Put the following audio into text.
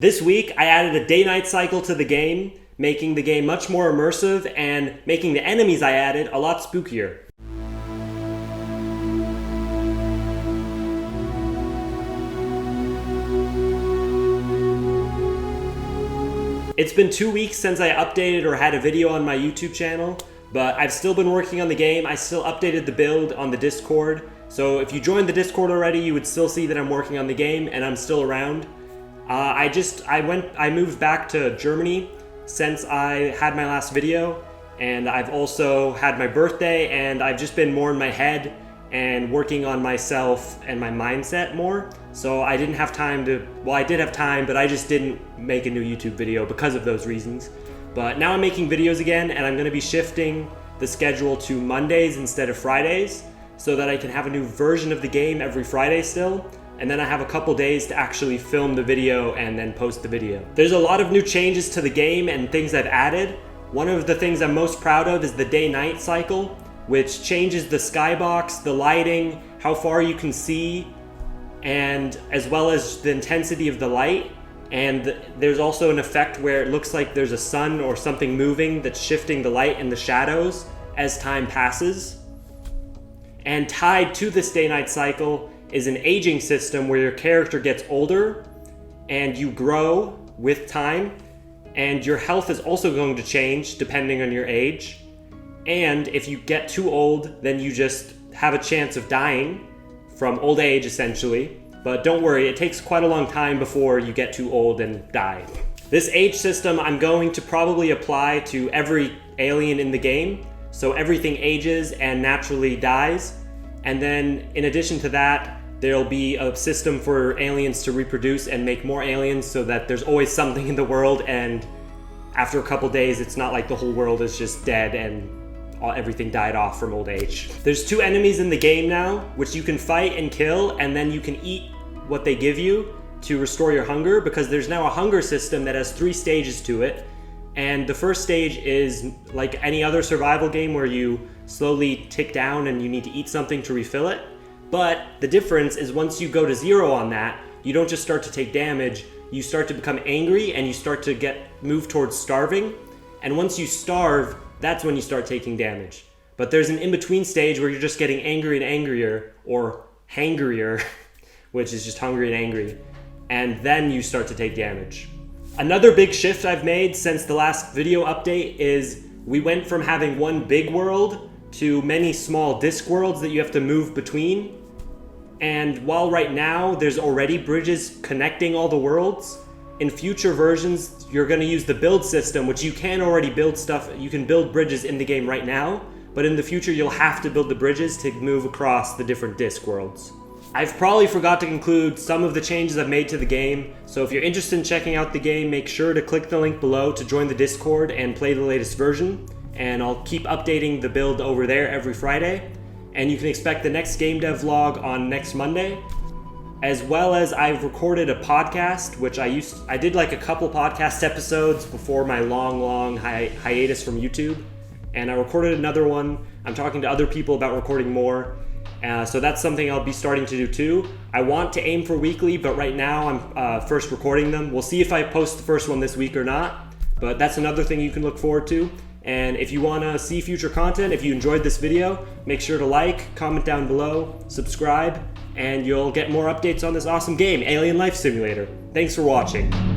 This week, I added a day-night cycle to the game, making the game much more immersive and making the enemies I added a lot spookier. It's been 2 weeks since I updated or had a video on my YouTube channel, but I've still been working on the game. I still updated the build on the Discord, so if you joined the Discord already, you would still see that I'm working on the game and I'm still around. I moved back to Germany since I had my last video, and I've also had my birthday, and I've just been more in my head and working on myself and my mindset more. So I didn't have time to, well, I did have time, but I just didn't make a new YouTube video because of those reasons. But now I'm making videos again, and I'm going to be shifting the schedule to Mondays instead of Fridays so that I can have a new version of the game every Friday still. And then I have a couple days to actually film the video and then post the video. There's a lot of new changes to the game and things I've added. One of the things I'm most proud of is the day-night cycle, which changes the skybox, the lighting, how far you can see, and as well as the intensity of the light. And there's also an effect where it looks like there's a sun or something moving that's shifting the light and the shadows as time passes. And tied to this day-night cycle is an aging system where your character gets older and you grow with time, and your health is also going to change depending on your age. And if you get too old, then you just have a chance of dying from old age essentially. But don't worry, it takes quite a long time before you get too old and die. This age system I'm going to probably apply to every alien in the game, so everything ages and naturally dies. And then in addition to that, there'll be a system for aliens to reproduce and make more aliens so that there's always something in the world, and after a couple days it's not like the whole world is just dead and everything died off from old age. There's 2 enemies in the game now, which you can fight and kill, and then you can eat what they give you to restore your hunger, because there's now a hunger system that has 3 stages to it. And the first stage is like any other survival game where you slowly tick down and you need to eat something to refill it. But the difference is once you go to 0 on that, you don't just start to take damage, you start to become angry and you start to move towards starving. And once you starve, that's when you start taking damage. But there's an in-between stage where you're just getting angry and angrier, or hangrier, which is just hungry and angry. And then you start to take damage. Another big shift I've made since the last video update is we went from having one big world to many small Discworlds that you have to move between. And while right now there's already bridges connecting all the worlds, in future versions you're going to use the build system, which you can already build stuff. You can build bridges in the game right now, but in the future you'll have to build the bridges to move across the different Discworlds. I've probably forgot to include some of the changes I've made to the game, so if you're interested in checking out the game, make sure to click the link below to join the Discord and play the latest version. And I'll keep updating the build over there every Friday. And you can expect the next game dev vlog on next Monday. As well as I've recorded a podcast, which I did like a couple podcast episodes before my long hiatus from YouTube. And I recorded another one. I'm talking to other people about recording more. So that's something I'll be starting to do too. I want to aim for weekly, but right now I'm first recording them. We'll see if I post the first one this week or not. But that's another thing you can look forward to. And if you want to see future content, if you enjoyed this video, make sure to like, comment down below, subscribe, and you'll get more updates on this awesome game, Alien Life Simulator. Thanks for watching.